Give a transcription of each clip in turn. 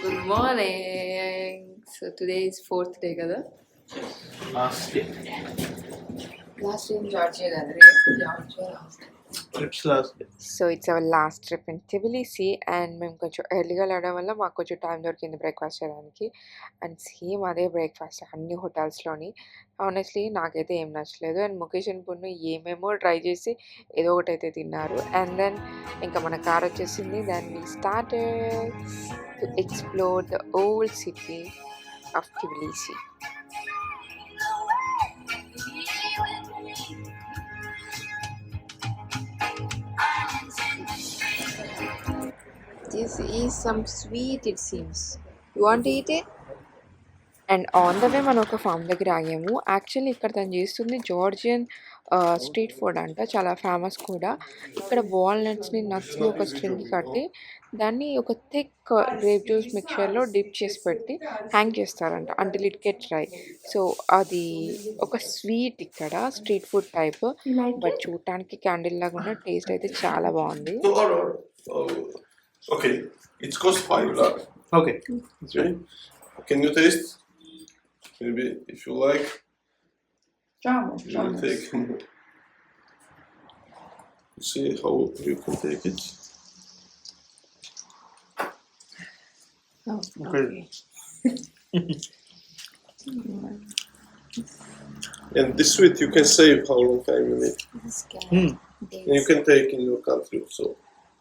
Good morning. So today is 4th day kada. Last day. Last day in Georgia kada. Repu Georgia last day. It's last day. So it's our last trip in Tbilisi and మేము కొంచెం ఎర్లీగా వెళ్ళడం వల్ల మాకు కొంచెం time దొరికింది breakfast చేయడానికి and same అదే బ్రేక్ఫాస్ట్ అన్ని హోటల్స్లోని ఆనెస్ట్లీ నాకైతే ఏం నచ్చలేదు అండ్ ముఖేష్ అండ్ పున్ను ఏమేమో ట్రై చేసి ఏదో ఒకటి అయితే తిన్నారు అండ్ దెన్ ఇంకా మన కార్ వచ్చేసింది then we started to explore the old city of Tbilisi. This is some sweet it seems. You want to eat it? And on the way మనం ఒక ఫామ్ దగ్గర ఆగాము. యాక్చువల్లీ ఇక్కడ తను చేస్తుంది జార్జియన్ స్ట్రీట్ ఫుడ్ అంట, చాలా famous కూడా. ఇక్కడ వాల్నట్స్ని నట్స్ని ఒక స్ట్రింగ్కి కట్టి దాన్ని ఒక థిక్ గ్రేప్ జ్యూస్ మిక్చర్లో డిప్ చేసి పెట్టి హ్యాంగ్ చేస్తారంట until it get dry. So అది ఒక స్వీట్ ఇక్కడ స్ట్రీట్ ఫుడ్ టైప్, బట్ చూడటానికి క్యాండిల్ లాగా ఉన్న టేస్ట్ అయితే చాలా బాగుంది. Okay, it's cost $5. Okay. Okay. Can you taste? Maybe if you like, you will take. See how you can take it. Oh, Okay. And this sweet you can save how long time you need. This guy. And you can take in your country also.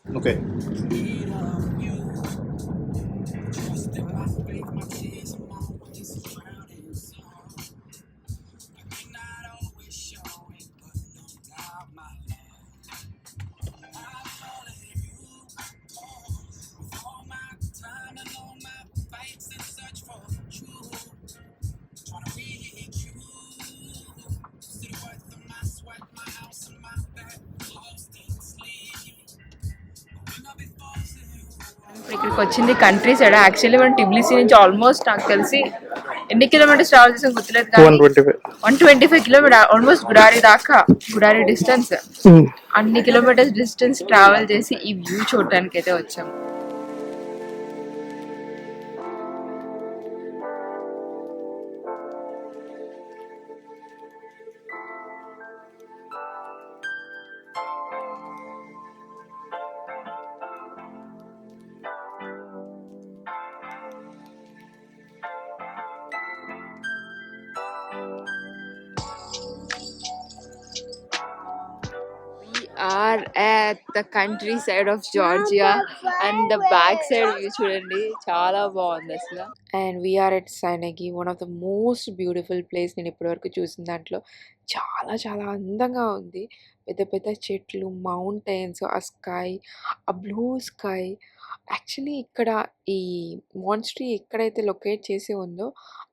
Okay. ఇక్కడికి వచ్చింది country side. Actually మనం టిబ్లిసీ నుంచి almost నాకు తెలిసి ఎన్ని kilometres travel చేసాం గుర్తులేదు కానీ 125 కిలోమీటర్ ఆల్మోస్ట్ గుడారి దాకా, గుడారి డిస్టెన్స్ అన్ని కిలోమీటర్స్ డిస్టెన్స్ ట్రావెల్ చేసి ఈ వ్యూ చూడటానికి అయితే వచ్చాము. Are at the countryside of Georgia and the back side view చూడండి చాలా బాగుంది అసలు. అండ్ వీఆర్ ఎట్ సైనగి, one of the most beautiful place నేను ఇప్పటివరకు చూసిన దాంట్లో. చాలా చాలా అందంగా ఉంది. పెద్ద పెద్ద చెట్లు, మౌంటైన్స్, ఆ స్కై, ఆ బ్లూ స్కై. యాక్చువల్లీ ఇక్కడ ఈ మాన్స్ట్రీ ఎక్కడైతే లొకేట్ చేసి ఉందో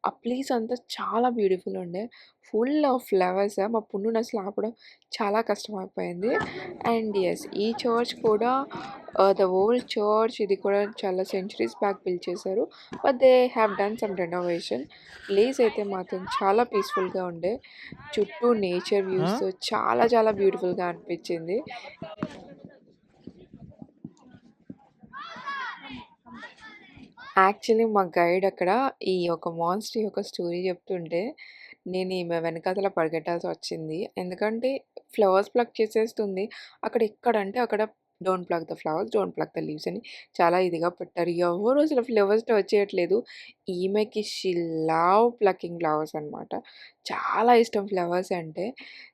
ఆ ప్లేస్ అంతా చాలా బ్యూటిఫుల్ ఉండే, ఫుల్ ఆఫ్ ఫ్లవర్స్. మా పున్నుని అసలు ఆపడం చాలా కష్టమైపోయింది. అండ్ ఎస్, ఈ చర్చ్ కూడా ద ఓల్డ్ చర్చ్, ఇది కూడా చాలా సెంచురీస్ బ్యాక్ బిల్డ్ చేశారు, but they have done some renovation. Place అయితే మాత్రం చాలా పీస్ఫుల్గా ఉండే, చుట్టూ నేచర్ వ్యూస్ చాలా చాలా బ్యూటిఫుల్గా అనిపించింది. యాక్చువల్లీ మా గైడ్ అక్కడ ఈ ఒక మాన్స్టర్ యొక్క స్టోరీ చెప్తుంటే నేను ఈమె వెనకాతల పరిగెట్టాల్సి వచ్చింది. ఎందుకంటే ఫ్లవర్స్ ప్లక్ చేసేస్తుంది. అక్కడ ఎక్కడంటే అక్కడ don't pluck the flowers, don't pluck the leaves అని చాలా ఇదిగా పెట్టారు. ఎవరు అసలు ఫ్లవర్స్ వచ్చేయట్లేదు. ఈమెకి షీ లవ్ ప్లకింగ్ ఫ్లవర్స్ అనమాట, చాలా ఇష్టం ఫ్లవర్స్ అంటే.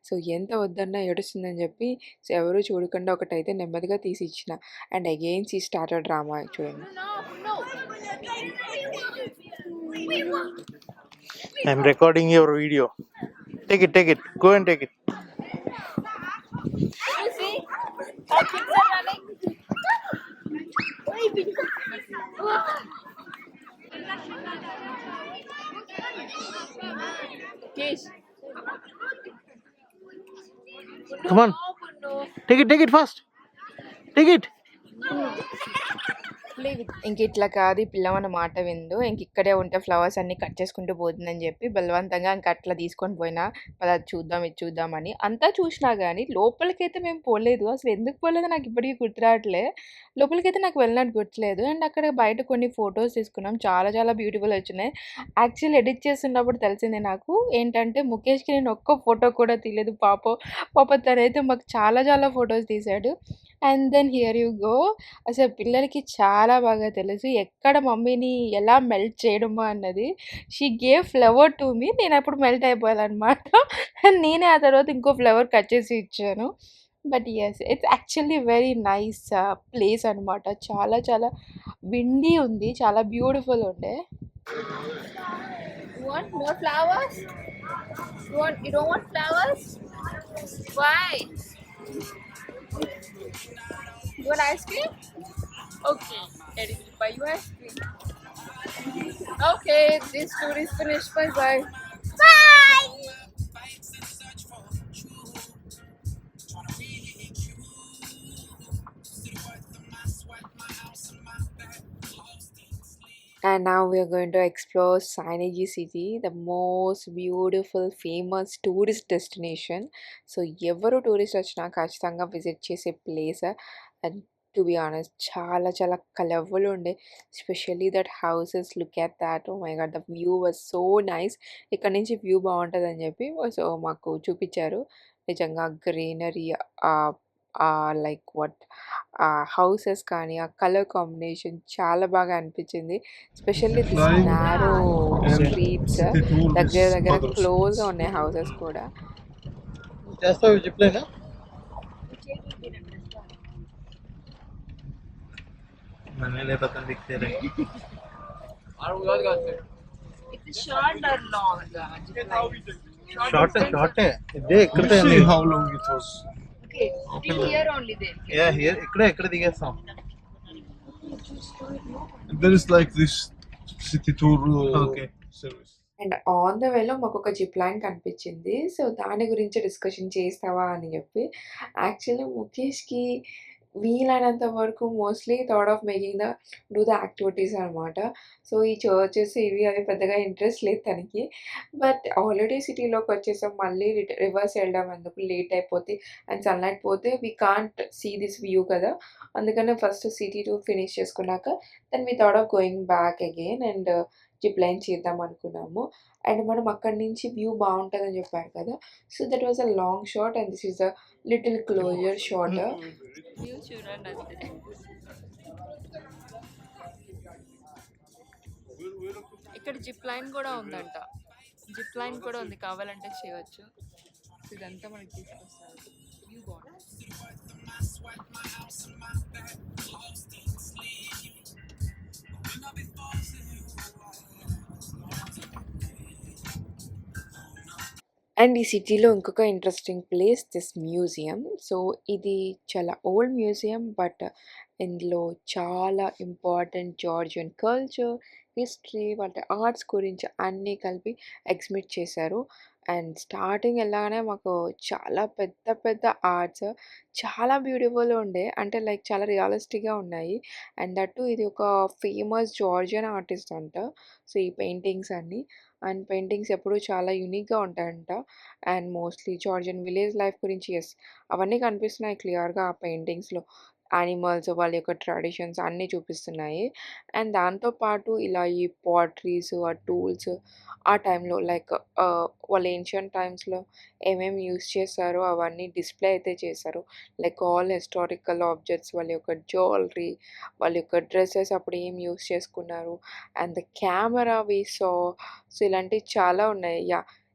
సో ఎంత వద్దన్నా ఏడుస్తుందని చెప్పి సో ఎవరు చూడకుండా ఒకటైతే నెమ్మదిగా తీసి ఇచ్చిన. And again she started drama. చూడండి, I'm recording your video. Take it. Go and take it. Come on. Take it fast. Take it. ఇంక ఇట్లా కాదు, ఈ పిల్లమన్న మాట విందు, ఇంక ఇక్కడే ఉంటే ఫ్లవర్స్ అన్ని కట్ చేసుకుంటూ పోతుందని చెప్పి బలవంతంగా ఇంక అట్లా తీసుకొని పోయినా, అది చూద్దాం ఇది చూద్దామని. అంతా చూసినా కానీ లోపలికైతే మేము పోలేదు. అసలు ఎందుకు పోలేదో నాకు ఇప్పటికీ గుర్తురావట్లే. లోపలికైతే నాకు వెళ్ళినట్టు గుర్తులేదు. అండ్ అక్కడ బయట కొన్ని ఫోటోస్ తీసుకున్నాం. చాలా చాలా బ్యూటిఫుల్ వచ్చినాయి. యాక్చువల్లీ ఎడిట్ చేస్తున్నప్పుడు తెలిసింది నాకు ఏంటంటే ముఖేష్‌కి నేను ఒక్క ఫోటో కూడా తీయలేదు పాపం తనైతే మాకు చాలా చాలా ఫోటోస్ తీశాడు. And then here you go. అసలు పిల్లలకి చాలా బాగా తెలుసు ఎక్కడ మమ్మీని ఎలా మెల్ట్ చేయడమో అన్నది. She gave flower to me. నేనప్పుడు మెల్ట్ అయిపోయాననమాట. నేనే ఆ తర్వాత ఇంకో ఫ్లవర్ కట్ చేసి ఇచ్చాను. But yes, it's actually very nice place అనమాట. చాలా చాలా విండీ ఉంది. చాలా బ్యూటిఫుల్ ఉండే. You want more flowers? You don't want flowers? Why? You want ice cream? Okay, Daddy will buy you ice cream. Okay, this tour is finished. Bye bye. Bye. And now we are going to explore Sainagi City, the most beautiful, famous tourist destination. So, ఎవరు tourist వచ్చినా ఖచ్చితంగా visit చేసే place. And to be honest చాలా చాలా colourful ఉండే. Especially that houses, look at that. Oh my God, the view was so nice. ఇక్కడ నుంచి view బాగుంటుందని చెప్పి సో మాకు చూపించారు. నిజంగా గ్రీనరీ, లైక్ వాట్ హౌసెస్ కానీ ఆ కలర్ కాంబినేషన్ చాలా బాగా అనిపించింది. ఎస్పెషల్లీ దిస్ నారో స్ట్రీట్స్ దగ్గర దగ్గర క్లోజ్గా ఉన్నాయి హౌసెస్ కూడా. చేస్తావు చెప్పలేదా? मैंने ले पता दिखते रहे షార్ట్ ఇదే ఇక్కడ how long it was. Here only there. ఇక్కడ దిగేస్తాం. There is like this city tour Okay. service. And on the వేలో మాకు ఒక జిప్ లైన్ కనిపించింది. సో దాని గురించి డిస్కషన్ చేస్తావా అని చెప్పి. యాక్చువల్లీ ముఖేష్కి వీలైనంత వరకు mostly thought of making do the activities అనమాట. సో ఈ చర్చెస్ ఇవి అవి పెద్దగా ఇంట్రెస్ట్ లేదు తనకి. బట్ ఆల్రెడీ సిటీలోకి వచ్చేసాం, మళ్ళీ రివర్స్ వెళ్ళడం ఎందుకు, లేట్ అయిపోతే అండ్ సన్లైట్ పోతే we can't see this view కదా. అందుకనే ఫస్ట్ సిటీ టూర్ ఫినిష్ చేసుకున్నాక then we thought of going back again and zip line చేద్దాం అనుకున్నాము. అండ్ మనం అక్కడి నుంచి వ్యూ బాగుంటుందని చెప్పారు కదా. So that was a long shot and this is a little closer shot. View చూడండి అంతే. ఇక్కడ జిప్ లైన్ కూడా ఉందంట. జిప్ లైన్ కూడా ఉంది, కావాలంటే చేయవచ్చు. ఇదంతా మనకి తీసుకొస్తారు. వ్యూ బాగుంటుంది. అండ్ ఈ సిటీలో ఇంకొక interesting place this museum. So ఇది చాలా ఓల్డ్ మ్యూజియం, బట్ ఇందులో చాలా ఇంపార్టెంట్ జార్జియన్ కల్చర్, హిస్టరీ, వాళ్ళ ఆర్ట్స్ గురించి అన్నీ కలిపి ఎగ్జిబిట్ చేశారు. అండ్ స్టార్టింగ్ వెళ్ళగానే మాకు చాలా పెద్ద పెద్ద ఆర్ట్స్ చాలా బ్యూటిఫుల్ ఉండే. అంటే లైక్ చాలా రియలిస్టిక్గా ఉన్నాయి. అండ్ దట్టు ఇది ఒక ఫేమస్ జార్జియన్ ఆర్టిస్ట్ అంట. సో ఈ పెయింటింగ్స్ అన్నీ అండ్ పెయింటింగ్స్ ఎప్పుడూ చాలా యూనిక్గా ఉంటాయంట. And mostly Georgian village life గురించి అవన్నీ కనిపిస్తున్నాయి క్లియర్గా ఆ పెయింటింగ్స్లో. యానిమల్స్, వాళ్ళ యొక్క ట్రెడిషన్స్ అన్నీ చూపిస్తున్నాయి. అండ్ దాంతోపాటు ఇలా ఈ పాటరీస్, ఆ టూల్స్ ఆ టైంలో లైక్ వాళ్ళు ఏన్షియంట్ టైమ్స్లో ఏమేమి యూస్ చేస్తారో అవన్నీ డిస్ప్లే అయితే చేశారు. లైక్ ఆల్ హిస్టారికల్ ఆబ్జెక్ట్స్, వాళ్ళ యొక్క జ్యువెలరీ, వాళ్ళ యొక్క డ్రెస్సెస్ అప్పుడు ఏం యూస్ చేసుకున్నారు అండ్ ద కెమెరా వి సో ఇలాంటివి చాలా ఉన్నాయి.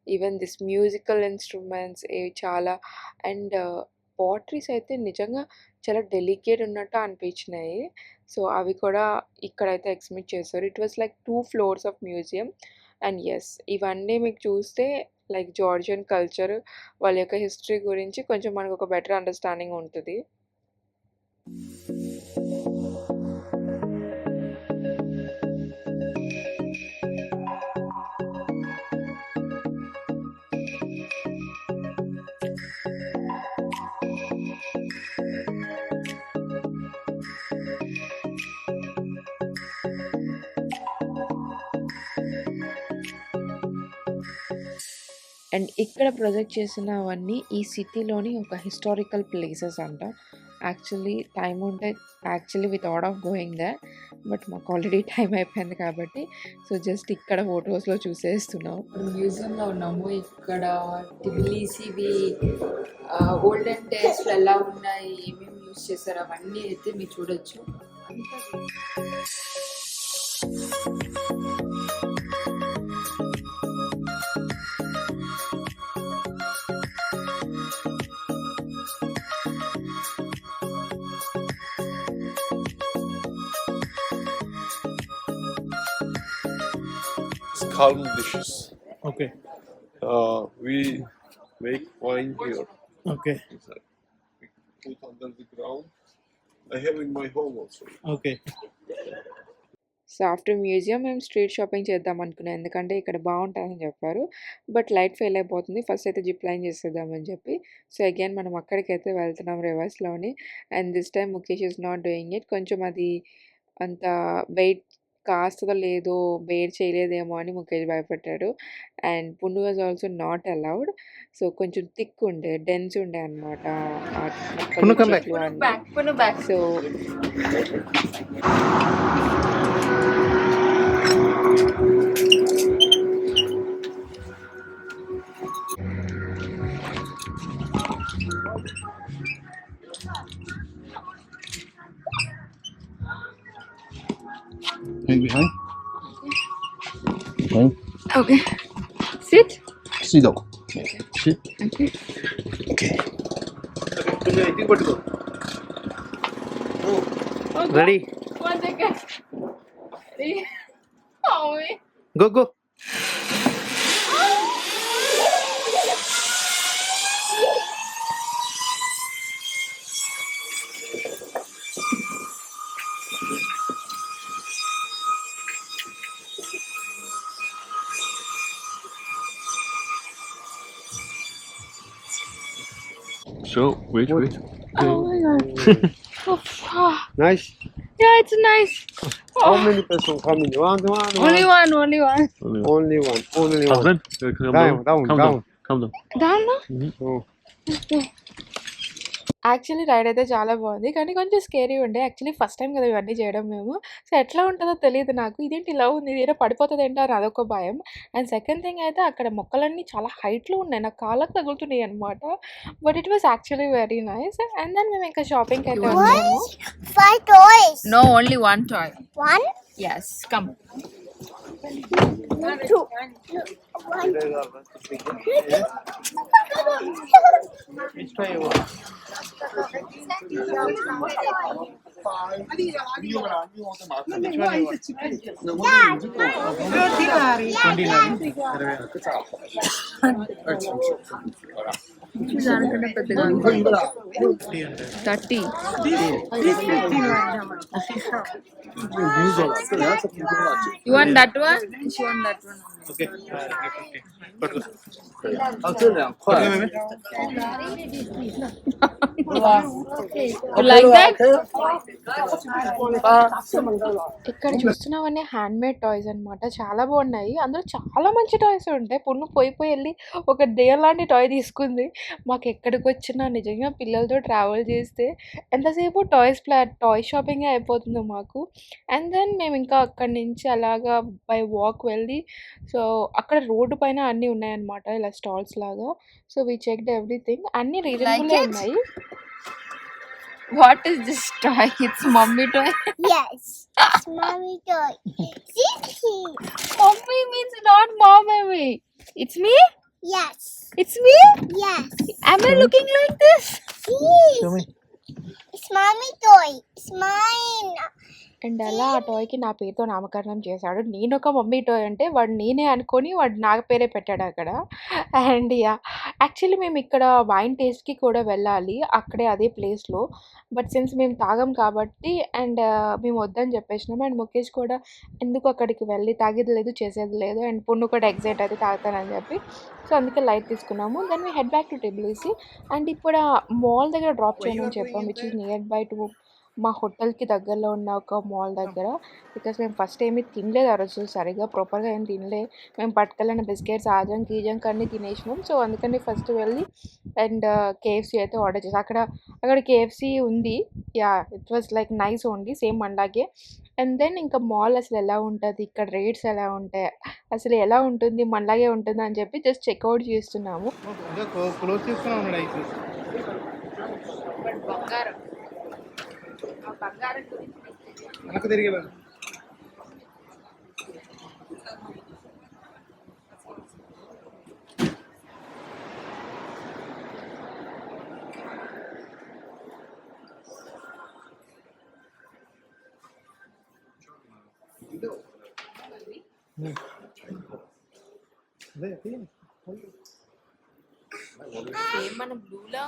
ఈవెన్ దిస్ మ్యూజికల్ ఇన్స్ట్రుమెంట్స్ ఇవి చాలా. అండ్ పాటరీస్ అయితే నిజంగా చాలా డెలికేట్ ఉన్నట్టు అనిపించినాయి. సో అవి కూడా ఇక్కడైతే ఎగ్జిబిట్ చేశారు. It was like 2 floors of museum. And yes, ఇవన్నీ మీకు చూస్తే లైక్ జార్జియన్ కల్చర్, వాళ్ళ యొక్క హిస్టరీ గురించి కొంచెం మనకు ఒక బెటర్ అండర్స్టాండింగ్ ఉంటుంది. అండ్ ఇక్కడ ప్రొజెక్ట్ చేసినవన్నీ ఈ సిటీలోని ఒక హిస్టారికల్ ప్లేసెస్ అంట. యాక్చువల్లీ టైం ఉంటే actually we thought of going there, but మాకు ఆల్రెడీ టైం అయిపోయింది కాబట్టి సో జస్ట్ ఇక్కడ ఫొటోస్లో చూసేస్తున్నాం. ఇప్పుడు మ్యూజియంలో ఉన్నాము. ఇక్కడ టిబిలిసివి ఓల్డెన్ డేస్లో ఎలా ఉన్నాయి, ఏమేమి యూజ్ చేశారు అవన్నీ అయితే మీరు చూడొచ్చు. Calm dishes. Okay. We make wine here. Okay. Inside. We put under the ground. I have in my home also. Okay. So after museum మేము స్ట్రీట్ షాపింగ్ చేద్దాం అనుకున్నాం, ఎందుకంటే ఇక్కడ బాగుంటాయని చెప్పారు. బట్ లైట్ ఫెయిల్ అయిపోతుంది. ఫస్ట్ అయితే జిప్ లైన్ చేసేద్దామని చెప్పి సో అగైన్ మనం అక్కడికైతే వెళ్తున్నాం రివర్స్లోని. And this time Mukesh is not doing it. కొంచెం అది అంత వెయిట్ కాస్తుందో లేదో బేర్ చేయలేదేమో అని ముఖేష్ భయపడ్డాడు. And పున్ను was also not allowed. So కొంచెం థిక్ ఉండే, డెన్స్ ఉండే అనమాట. So Hang behind. Hang. Okay SIT. Sit down. Sit. Okay Okay. Ready? 1 second. Go, go. So, wait. Oh my god. Nice. Yeah, it's nice. How many person coming? One. Only one. Only one. Husband? Down. Come down. Down now? Oh. Actually ride అయితే చాలా బాగుంది, కానీ కొంచెం scary ఉండే. Actually first time కదా ఇవన్నీ చేయడం మేము. సో ఎట్లా ఉంటుందో తెలియదు నాకు. ఇదేంటి ఇలా ఉంది, ఇదేదో పడిపోతుంది ఏంటో అని అదొక భయం. అండ్ సెకండ్ థింగ్ అయితే అక్కడ మొక్కలన్నీ చాలా హైట్లో ఉన్నాయి, నాకు కాళ్ళకు తగులుతున్నాయి అనమాట. But it was actually very nice. And then మేము ఇంకా షాపింగ్కి అయితే వచ్చాము. 5 toys. No, only one toy. 1, Yes, come. 2. దానికన్నా పెద్దగా 30. You want that one? She want that one. Okay. You like that? ఇక్కడ చూస్తున్నామన్నీ హ్యాండ్ మేడ్ టాయ్స్ అనమాట. చాలా బాగున్నాయి, అందులో చాలా మంచి టాయ్స్ ఉంటాయి. పున్ను పోయి వెళ్ళి ఒక దెయ్యం లాంటి టాయ్ తీసుకుంది. మాకు ఎక్కడికి వచ్చినా నిజంగా పిల్లలతో ట్రావెల్ చేస్తే ఎంతసేపు టాయ్ షాపింగే అయిపోతుంది మాకు. అండ్ దెన్ మేము ఇంకా అక్కడి నుంచి అలాగా బై వాక్ వెళ్ళి సో అక్కడ రోడ్డు పైన అన్నీ ఉన్నాయన్నమాట, ఇలా స్టాల్స్ లాగా. సో వీ చెక్డ్ ఎవ్రీథింగ్, అన్నీ రీజనబుల్ ఉన్నాయి. What is this toy? It's mommy toy. Yes. It's mommy toy. See? Mommy means not mommy. It's me? Yes. It's me? Yes. Am I looking like this? Please. It's mommy toy. It's mine. And అలా ఆ టాయ్కి నా పేరుతో నామకరణం చేశాడు. నేను ఒక mummy toy అంటే వాడు నేనే అనుకొని వాడు నా పేరే పెట్టాడు అక్కడ. అండ్ యాక్చువల్లీ మేము ఇక్కడ వైన్ టేస్ట్కి కూడా వెళ్ళాలి అక్కడే అదే ప్లేస్లో. బట్ సిన్స్ మేము తాగం కాబట్టి అండ్ మేము వద్దని చెప్పేసినాం. అండ్ ముఖేష్ కూడా ఎందుకు అక్కడికి వెళ్ళి తాగేది లేదు చేసేది లేదు, అండ్ పున్ను కూడా ఎగ్జైట్ అయితే తాగుతానని చెప్పి సో అందుకే లైట్ తీసుకున్నాము. Then we head back to Tbilisi. And ఇప్పుడు మాల్ దగ్గర డ్రాప్ చేయమని చెప్పాం, which is nearby to మా హోటల్‌కి దగ్గరలో ఉన్న ఒక మాల్ దగ్గర. బికాజ్ మేము ఫస్ట్ ఏమి తినలేదు ఆ రోజు సరిగ్గా ప్రాపర్‌గా ఏం తినలే. మేము పట్టుకెళ్ళిన బిస్కెట్స్ ఆజం, కీజంకి అన్నీ తినేసినాం. సో, అందుకని ఫస్ట్ వెళ్ళి అండ్ కేఎఫ్‌సీ అయితే ఆర్డర్ చేసాం. అక్కడ కేఎఫ్‌సీ ఉంది. Yeah! It was like nice only same మనలాగే. అండ్ దెన్ ఇంకా మాల్ అసలు ఎలా ఉంటది? ఇక్కడ రేట్స్ ఎలా ఉంటాయి? అసలు ఎలా ఉంటుంది? మనలాగే ఉంటుందా? అని చెప్పి జస్ట్ చెక్‌ఔట్ చేస్తున్నాము. క్లోజ్ చేసుకుని ఉన్నాడు అయితే బంగారం ఆ బంగారం గురించి వెనక్కి తిరిగి సేమ్ మన బ్లూలా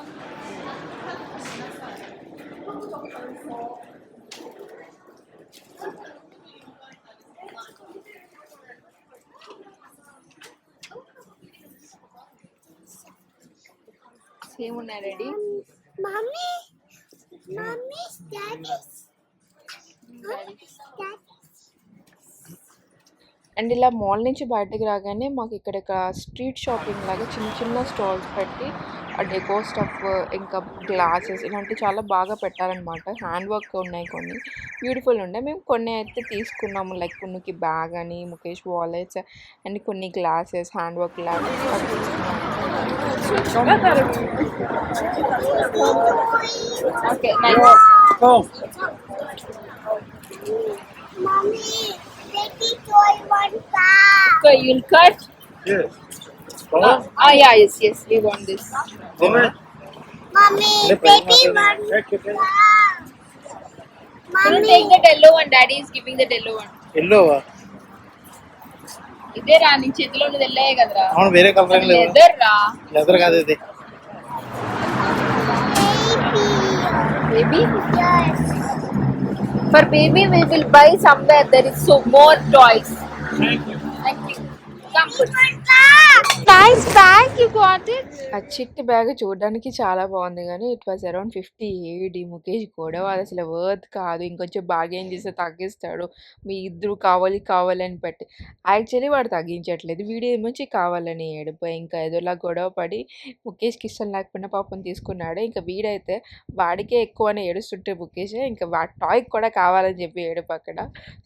సేమ్ ఉన్నాయి ready. Mommy, mommy's daddy's. And ఇలా మాల్ నుంచి బయటకు రాగానే మాకు ఇక్కడ స్ట్రీట్ షాపింగ్ లాగా చిన్న చిన్న స్టాల్స్ పెట్టి ఆ డెకో స్టఫ్ ఇంకా గ్లాసెస్ ఇలాంటివి చాలా బాగా పెట్టారనమాట. హ్యాండ్ వర్క్ ఉన్నాయి కొన్ని బ్యూటిఫుల్ ఉండే. మేము కొన్ని అయితే తీసుకున్నాము లైక్ కొన్నికి బ్యాగ్ అని, ముఖేష్ వాలెట్స్ అండ్ కొన్ని గ్లాసెస్ హ్యాండ్ వర్క్ లాగా అవి తీసుకున్నాము. Okay nice. Mommy, baby toy one car. So you'll cut? Yeah, yes, we want this. Mommy, baby one car. Can you Mommy, take the yellow one? Daddy is giving the yellow one. ఎల్లోవా ఇదే రా నీ చేతిలో ఉన్నది ఎల్లే కదరా. అవును వేరే colour ఏం లేదు లెదర్ రా. లెదర్ కాదు ఇది Baby? yes. For baby we will buy somewhere there is so more toys. Thank you. Come put. Nice bag you got it. ఆ చిట్టి బ్యాగ్ చూడడానికి చాలా బాగుంది కానీ it was around 50 AD. Mukesh కూడా అది అసలు వర్త్ కాదు, ఇంకొంచెం బార్గెన్ చేస్తే తగ్గిస్తాడు, మీ ఇద్దరు కావాలని పెట్టి యాక్చువల్లీ వాడు తగ్గించట్లేదు, వీడియో ఏమొచ్చి కావాలని ఏడిపోయి ఇంకా ఏదోలా గొడవ పడి ముఖేష్కి ఇష్టం లేకపోయినా పాపం తీసుకున్నాడు. ఇంకా వీడైతే వాడికే ఎక్కువ అని ఏడుస్తుంటే ముఖేష్ ఇంకా వాడి టాయ్ కూడా కావాలని చెప్పి ఏడుపు అక్కడ.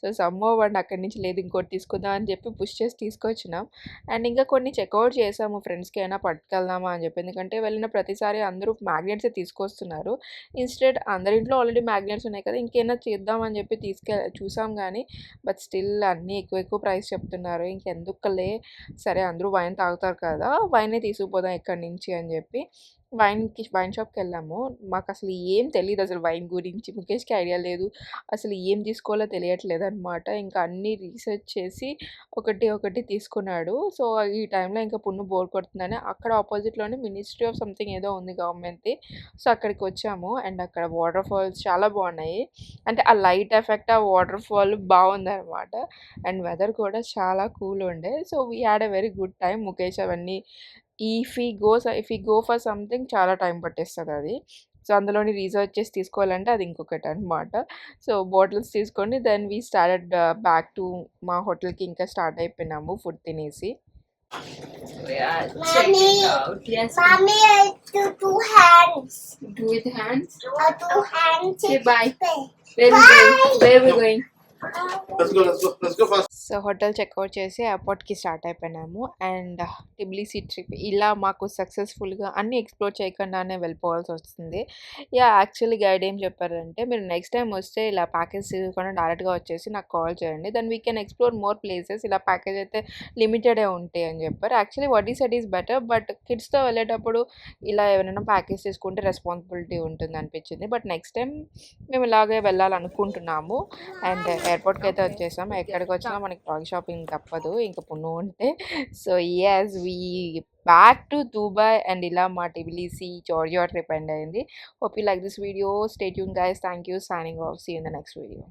సో సమ్మో వాడిని అక్కడి నుంచి లేదు ఇంకోటి తీసుకుందాం అని చెప్పి పుష్ చేసి తీసుకొచ్చినాం. అండ్ ఇంకా కొన్ని చెక్అవుట్ చేసాము ఫ్రెండ్స్కి అయినా పట్టుకెళ్దామా అని చెప్పి, ఎందుకంటే వెళ్ళిన ప్రతిసారి అందరూ మ్యాగ్నెట్సే తీసుకొస్తున్నారు. ఇన్స్టెడ్ అందరింట్లో ఆల్రెడీ మ్యాగ్నెట్స్ ఉన్నాయి కదా, ఇంకేమైనా చేద్దామని చెప్పి చూసాం కానీ బట్ స్టిల్ అన్నీ ఎక్కువ ప్రైస్ చెప్తున్నారు. ఇంకెందుకులే సరే అందరూ వైన్ తాగుతారు కదా, వైనే తీసుకుపోదాం ఎక్కడి నుంచి అని చెప్పి వైన్ షాప్కి వెళ్ళాము. మాకు అసలు ఏం తెలియదు అసలు వైన్ గురించి, ముఖేష్కి ఐడియా లేదు, అసలు ఏం తీసుకోవాలో తెలియట్లేదు అనమాట. ఇంకా అన్నీ రీసెర్చ్ చేసి ఒకటి తీసుకున్నాడు. సో ఈ టైంలో ఇంకా పున్ను బోర్ కొడుతుందని అక్కడ ఆపోజిట్లోనే మినిస్ట్రీ ఆఫ్ సంథింగ్ ఏదో ఉంది గవర్నమెంట్ది. సో అక్కడికి వచ్చాము అండ్ అక్కడ వాటర్ ఫాల్స్ చాలా బాగున్నాయి. అంటే ఆ లైట్ ఎఫెక్ట్ ఆ వాటర్ ఫాల్ బాగుందన్నమాట. అండ్ వెదర్ కూడా చాలా కూల్ ఉండే. So we had a very good time. Mukesh అవన్నీ ఇఫ్ ఈ గో ఫర్ సంథింగ్ చాలా టైం పట్టేస్తుంది అది. సో అందులోని రీసెర్చ్ చేసి తీసుకోవాలంటే అది ఇంకొకటి అనమాట. సో బాటిల్స్ తీసుకొని then we started back to మా హోటల్కి ఇంకా స్టార్ట్ అయిపోయినాము ఫుడ్ తినేసి. Mommy, Yes. mommy, I do two hands. Do with hands. Two hands. Say bye. Where we going? Let's go fast. So hotel checkout చేసి ఎయిర్పోర్ట్కి start అయిపోయినాము. And Tbilisi trip ఇలా మాకు సక్సెస్ఫుల్గా అన్నీ ఎక్స్ప్లోర్ చేయకుండానే వెళ్ళిపోవాల్సి వస్తుంది. యాక్చువల్లీ గైడ్ ఏం చెప్పారంటే మీరు నెక్స్ట్ టైం వస్తే ఇలా ప్యాకేజ్ తీసుకొని డైరెక్ట్గా వచ్చేసి నాకు కాల్ చేయండి, then we can explore more places, ఇలా ప్యాకేజ్ అయితే లిమిటెడే ఉంటాయి అని చెప్పారు. యాక్చువల్లీ వాట్ ఈ సెట్ ఈస్ బెటర్, బట్ కిడ్స్తో వెళ్ళేటప్పుడు ఇలా ఎవరైనా ప్యాకేజ్ తీసుకుంటే రెస్పాన్సిబిలిటీ ఉంటుంది అనిపించింది. బట్ నెక్స్ట్ టైం మేము ఇలాగే వెళ్ళాలనుకుంటున్నాము. అండ్ ఎయిర్పోర్ట్కి అయితే వచ్చేసాం. ఎక్కడికి వచ్చినా మనకి టాయ్ షాపింగ్ తప్పదు ఇంకా పున్ను ఉంటే. So yes we back to Dubai and ఇలా మా టిబిలిసి జార్జియా ట్రిప్ ఎండ్ అయింది. Hope you like this video. Stay tuned guys. Thank you. Signing off. See you in the next video.